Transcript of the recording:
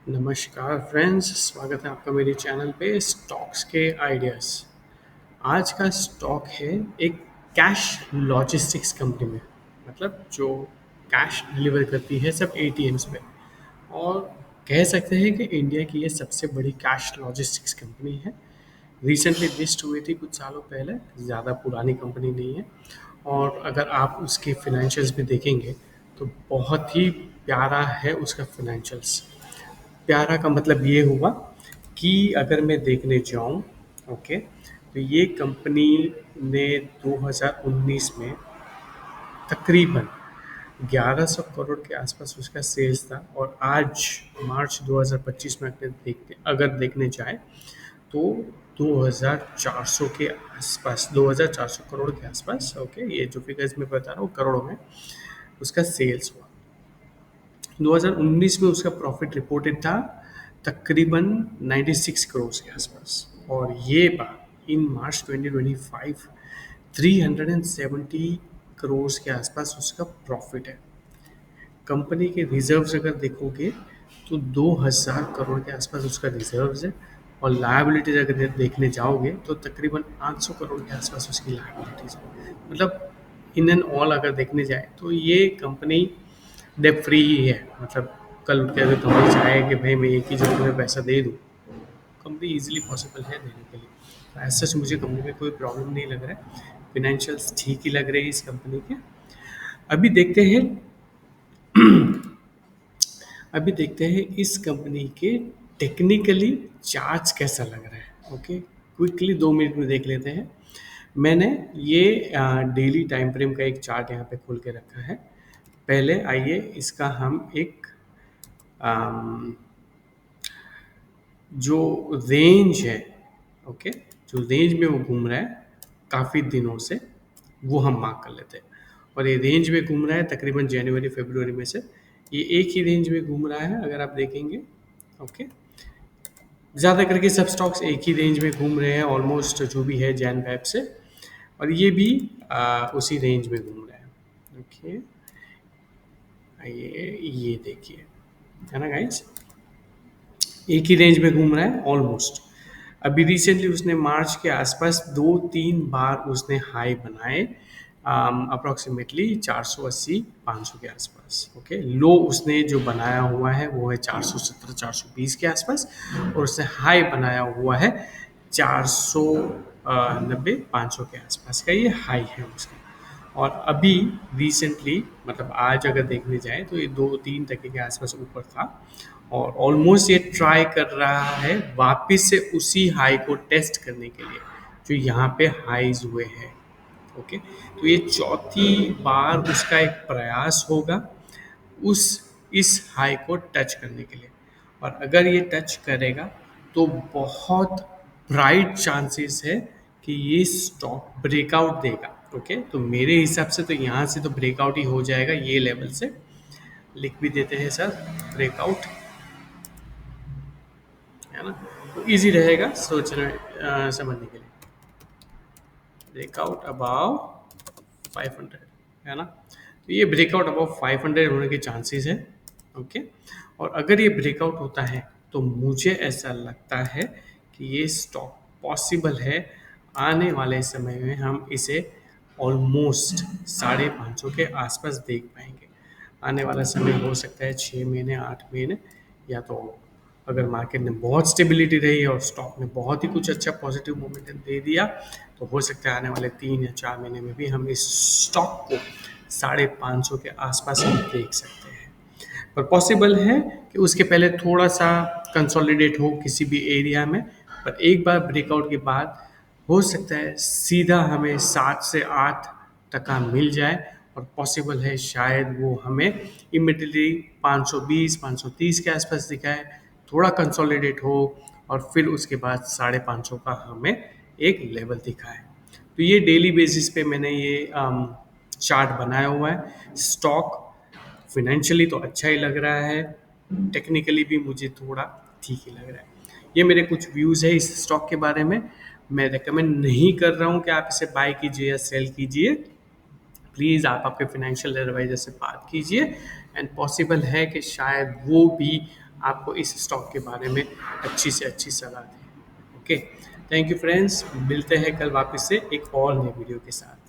नमस्कार फ्रेंड्स, स्वागत है आपका मेरे चैनल पे स्टॉक्स के आइडियाज़। आज का स्टॉक है एक कैश लॉजिस्टिक्स कंपनी में, मतलब जो कैश डिलीवर करती है सब एटीएम्स पे। और कह सकते हैं कि इंडिया की ये सबसे बड़ी कैश लॉजिस्टिक्स कंपनी है। रिसेंटली लिस्ट हुई थी कुछ सालों पहले, ज़्यादा पुरानी कंपनी नहीं है। और अगर आप उसके फाइनेंशियल्स भी देखेंगे तो बहुत ही प्यारा है उसका फाइनेंशियल्स। प्यारा का मतलब ये हुआ कि अगर मैं देखने जाऊं, ओके, तो ये कंपनी ने 2019 में तकरीबन 1100 करोड़ के आसपास उसका सेल्स था। और आज मार्च 2025 में अगर देखने जाए तो 2400 के आसपास, 2400 करोड़ के आसपास, ओके, ये जो फिगर्स मैं बता रहा हूँ करोड़ों में उसका सेल्स हुआ। 2019 में उसका प्रॉफिट रिपोर्टेड था तकरीबन 96 करोड़ के आसपास। और ये बात इन मार्च 2025 370 करोड़ के आसपास उसका प्रॉफिट है। कंपनी के रिजर्व्स अगर देखोगे तो 2000 करोड़ के आसपास उसका रिजर्व्स है। और लायबिलिटीज अगर देखने जाओगे तो तकरीबन 800 करोड़ के आसपास उसकी लायबिलिटीज है। मतलब इन एंड ऑल अगर देखने जाए तो ये कंपनी डेट फ्री ही है। मतलब कल उठ के अगर कंपनी चाहे कि भाई मैं एक ही जगह में पैसा दे दूँ, कंपनी इजीली पॉसिबल है देने के लिए। तो ऐसा सच मुझे कंपनी में कोई प्रॉब्लम नहीं लग रहा है। फिनेंशियल्स ठीक ही लग रहे हैं इस कंपनी के। अभी देखते हैं अभी देखते हैं इस कंपनी के टेक्निकली चार्ट्स कैसा लग रहा है। ओके, क्विकली 2 मिनट में देख लेते हैं। मैंने ये डेली टाइम फ्रेम का एक चार्ट यहाँ पे खोल के रखा है। पहले आइए इसका हम एक अम, जो रेंज है, ओके, जो रेंज में वो घूम रहा है काफ़ी दिनों से, वो हम मार्क कर लेते हैं। और ये रेंज में घूम रहा है तकरीबन जनवरी फरवरी में से। ये एक ही रेंज में घूम रहा है अगर आप देखेंगे, ओके। ज़्यादा करके सब स्टॉक्स एक ही रेंज में घूम रहे हैं ऑलमोस्ट, जो भी है जैन फैब से। और ये भी उसी रेंज में घूम रहा है, ओके। ये देखिए, है ना गाइस, एक ही रेंज में घूम रहा है ऑलमोस्ट। अभी रिसेंटली उसने मार्च के आसपास 2-3 बार उसने हाई बनाए, अप्रोक्सीमेटली 480-500 के आसपास, ओके। लो उसने जो बनाया हुआ है वो है 470-420 के आसपास। और उसने हाई बनाया हुआ है 490-500 के आसपास का, ये हाई है उसका। और अभी रिसेंटली, मतलब आज अगर देखने जाए तो ये 2-3 टके के आसपास ऊपर था। और ऑलमोस्ट ये ट्राई कर रहा है वापस से उसी हाई को टेस्ट करने के लिए जो यहाँ पे हाईज हुए हैं, ओके। तो ये चौथी बार उसका एक प्रयास होगा उस इस हाई को टच करने के लिए। और अगर ये टच करेगा तो बहुत ब्राइट चांसेस है कि ये स्टॉक ब्रेकआउट देगा, ओके। तो मेरे हिसाब से तो यहाँ से तो ब्रेकआउट ही हो जाएगा ये लेवल से। लिख भी देते हैं सर, ब्रेकआउट, है ना। तो इजी रहेगा सोचने समझने के लिए। ब्रेकआउट अबाव 500, है ना। तो ये ब्रेकआउट अबाव 500 होने के चांसेस है, ओके। और अगर ये ब्रेकआउट होता है तो मुझे ऐसा लगता है कि ये स्टॉक पॉसिबल है आने वाले समय में हम इसे ऑलमोस्ट 550 के आसपास देख पाएंगे। आने वाला समय हो सकता है 6 महीने 8 महीने, या तो अगर मार्केट ने बहुत स्टेबिलिटी रही और स्टॉक ने बहुत ही कुछ अच्छा पॉजिटिव मोमेंटम दे दिया तो हो सकता है आने वाले 3 या 4 महीने में भी हम इस स्टॉक को 550 के आसपास हम देख सकते हैं। पर पॉसिबल है कि उसके पहले थोड़ा सा कंसोलिडेट हो किसी भी एरिया में। पर एक बार ब्रेकआउट के बाद हो सकता है सीधा हमें 7 से 8 टका मिल जाए। और पॉसिबल है शायद वो हमें इमिडिएटली 520-530 के आसपास दिखाए, थोड़ा कंसोलिडेट हो और फिर उसके बाद 550 का हमें एक लेवल दिखाए। तो ये डेली बेसिस पे मैंने ये चार्ट बनाया हुआ है। स्टॉक फिनेंशियली तो अच्छा ही लग रहा है, टेक्निकली भी मुझे थोड़ा ठीक ही लग रहा है। ये मेरे कुछ व्यूज़ है इस स्टॉक के बारे में। मैं रेकमेंड नहीं कर रहा हूँ कि आप इसे बाय कीजिए या सेल कीजिए। प्लीज़ आप आपके फाइनेंशियल एडवाइजर से बात कीजिए। एंड पॉसिबल है कि शायद वो भी आपको इस स्टॉक के बारे में अच्छी से अच्छी सलाह दें। ओके, थैंक यू फ्रेंड्स, मिलते हैं कल वापस से एक और नए वीडियो के साथ।